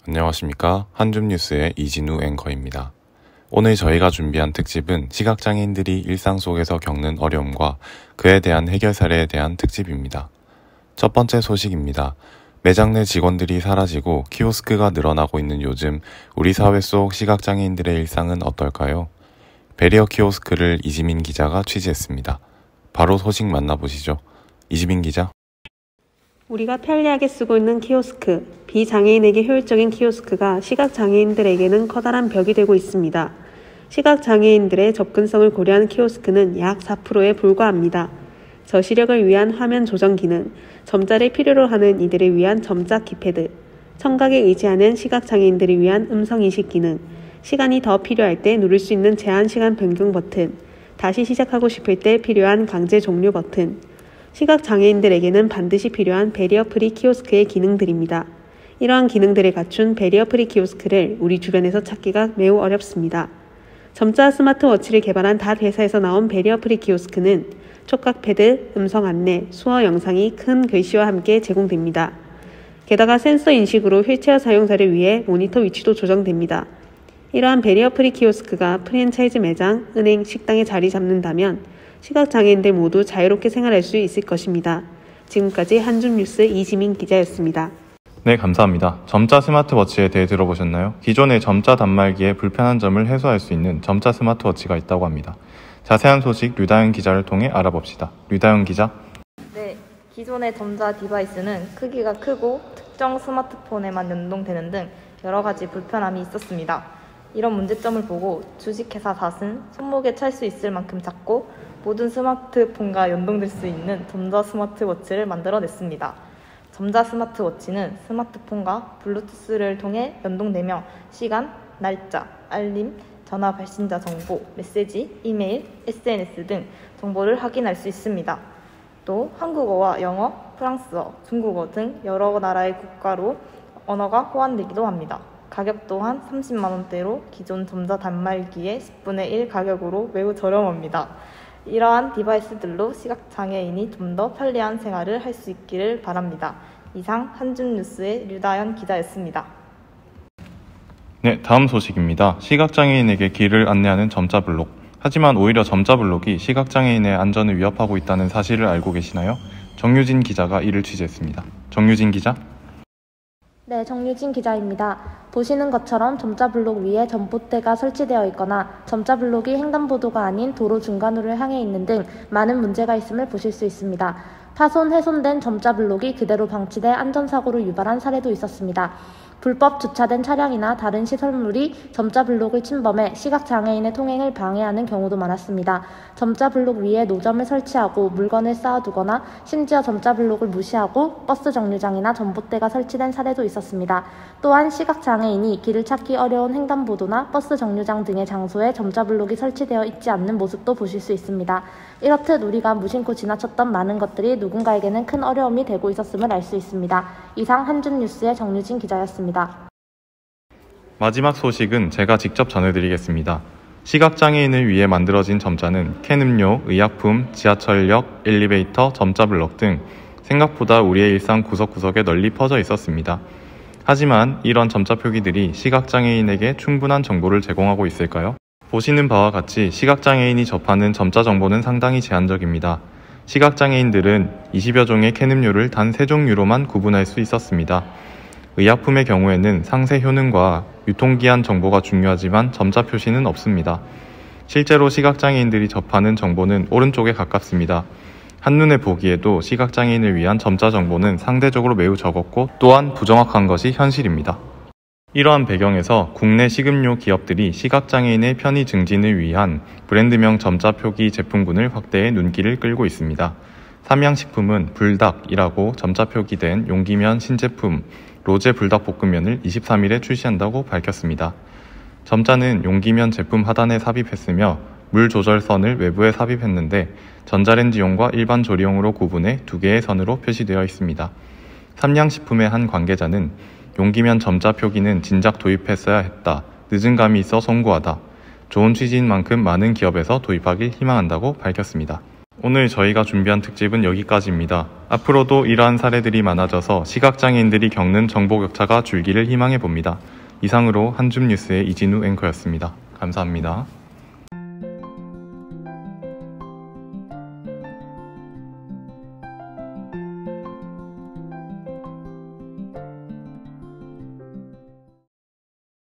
안녕하십니까. 한줌뉴스의 이진우 앵커입니다. 오늘 저희가 준비한 특집은 시각장애인들이 일상 속에서 겪는 어려움과 그에 대한 해결 사례에 대한 특집입니다. 첫 번째 소식입니다. 매장 내 직원들이 사라지고 키오스크가 늘어나고 있는 요즘 우리 사회 속 시각장애인들의 일상은 어떨까요? 배리어 키오스크를 이지민 기자가 취재했습니다. 바로 소식 만나보시죠. 이지민 기자. 우리가 편리하게 쓰고 있는 키오스크, 비장애인에게 효율적인 키오스크가 시각장애인들에게는 커다란 벽이 되고 있습니다. 시각장애인들의 접근성을 고려한 키오스크는 약 4%에 불과합니다. 저시력을 위한 화면 조정 기능, 점자를 필요로 하는 이들을 위한 점자 키패드, 청각에 의지하는 시각장애인들을 위한 음성인식 기능, 시간이 더 필요할 때 누를 수 있는 제한 시간 변경 버튼, 다시 시작하고 싶을 때 필요한 강제 종료 버튼, 시각장애인들에게는 반드시 필요한 배리어 프리 키오스크의 기능들입니다. 이러한 기능들을 갖춘 배리어 프리 키오스크를 우리 주변에서 찾기가 매우 어렵습니다. 점자 스마트워치를 개발한 닷 회사에서 나온 배리어 프리 키오스크는 촉각 패드, 음성 안내, 수어 영상이 큰 글씨와 함께 제공됩니다. 게다가 센서 인식으로 휠체어 사용자를 위해 모니터 위치도 조정됩니다. 이러한 배리어 프리 키오스크가 프랜차이즈 매장, 은행, 식당에 자리 잡는다면 시각장애인들 모두 자유롭게 생활할 수 있을 것입니다. 지금까지 한줌뉴스 이지민 기자였습니다. 네, 감사합니다. 점자 스마트워치에 대해 들어보셨나요? 기존의 점자 단말기의 불편한 점을 해소할 수 있는 점자 스마트워치가 있다고 합니다. 자세한 소식 류다현 기자를 통해 알아봅시다. 류다현 기자. 네, 기존의 점자 디바이스는 크기가 크고 특정 스마트폰에만 연동되는 등 여러 가지 불편함이 있었습니다. 이런 문제점을 보고 주식회사 닷은 손목에 찰 수 있을 만큼 작고 모든 스마트폰과 연동될 수 있는 점자 스마트워치를 만들어냈습니다. 점자 스마트워치는 스마트폰과 블루투스를 통해 연동되며 시간, 날짜, 알림, 전화 발신자 정보, 메시지, 이메일, SNS 등 정보를 확인할 수 있습니다. 또 한국어와 영어, 프랑스어, 중국어 등 여러 나라의 국가로 언어가 호환되기도 합니다. 가격 또한 30만 원대로 기존 점자 단말기의 10분의 1 가격으로 매우 저렴합니다. 이러한 디바이스들로 시각장애인이 좀 더 편리한 생활을 할 수 있기를 바랍니다. 이상 한줌뉴스의 류다현 기자였습니다. 네, 다음 소식입니다. 시각장애인에게 길을 안내하는 점자 블록. 하지만 오히려 점자 블록이 시각장애인의 안전을 위협하고 있다는 사실을 알고 계시나요? 정유진 기자가 이를 취재했습니다. 정유진 기자. 네, 정유진 기자입니다. 보시는 것처럼 점자 블록 위에 전봇대가 설치되어 있거나 점자 블록이 횡단보도가 아닌 도로 중간으로 향해 있는 등 많은 문제가 있음을 보실 수 있습니다. 파손, 훼손된 점자 블록이 그대로 방치돼 안전사고를 유발한 사례도 있었습니다. 불법 주차된 차량이나 다른 시설물이 점자 블록을 침범해 시각장애인의 통행을 방해하는 경우도 많았습니다. 점자 블록 위에 노점을 설치하고 물건을 쌓아두거나 심지어 점자 블록을 무시하고 버스 정류장이나 전봇대가 설치된 사례도 있었습니다. 또한 시각장애인이 길을 찾기 어려운 횡단보도나 버스 정류장 등의 장소에 점자 블록이 설치되어 있지 않는 모습도 보실 수 있습니다. 이렇듯 우리가 무심코 지나쳤던 많은 것들이 누군가에게는 큰 어려움이 되고 있었음을 알 수 있습니다. 이상 한줌뉴스의 정유진 기자였습니다. 마지막 소식은 제가 직접 전해드리겠습니다. 시각장애인을 위해 만들어진 점자는 캔 음료, 의약품, 지하철역, 엘리베이터, 점자 블록 등 생각보다 우리의 일상 구석구석에 널리 퍼져 있었습니다. 하지만 이런 점자 표기들이 시각장애인에게 충분한 정보를 제공하고 있을까요? 보시는 바와 같이 시각장애인이 접하는 점자 정보는 상당히 제한적입니다. 시각장애인들은 20여 종의 캔 음료를 단 3종류로만 구분할 수 있었습니다. 의약품의 경우에는 상세 효능과 유통기한 정보가 중요하지만 점자 표시는 없습니다. 실제로 시각장애인들이 접하는 정보는 오른쪽에 가깝습니다. 한눈에 보기에도 시각장애인을 위한 점자 정보는 상대적으로 매우 적었고 또한 부정확한 것이 현실입니다. 이러한 배경에서 국내 식음료 기업들이 시각장애인의 편의 증진을 위한 브랜드명 점자 표기 제품군을 확대해 눈길을 끌고 있습니다. 삼양식품은 불닭이라고 점자 표기된 용기면 신제품 로제 불닭볶음면을 23일에 출시한다고 밝혔습니다. 점자는 용기면 제품 하단에 삽입했으며 물 조절선을 외부에 삽입했는데 전자레인지용과 일반 조리용으로 구분해 2개의 선으로 표시되어 있습니다. 삼양식품의 한 관계자는 용기면 점자 표기는 진작 도입했어야 했다. 늦은 감이 있어 송구하다. 좋은 취지인 만큼 많은 기업에서 도입하길 희망한다고 밝혔습니다. 오늘 저희가 준비한 특집은 여기까지입니다. 앞으로도 이러한 사례들이 많아져서 시각장애인들이 겪는 정보 격차가 줄기를 희망해 봅니다. 이상으로 한줌뉴스의 이진우 앵커였습니다. 감사합니다.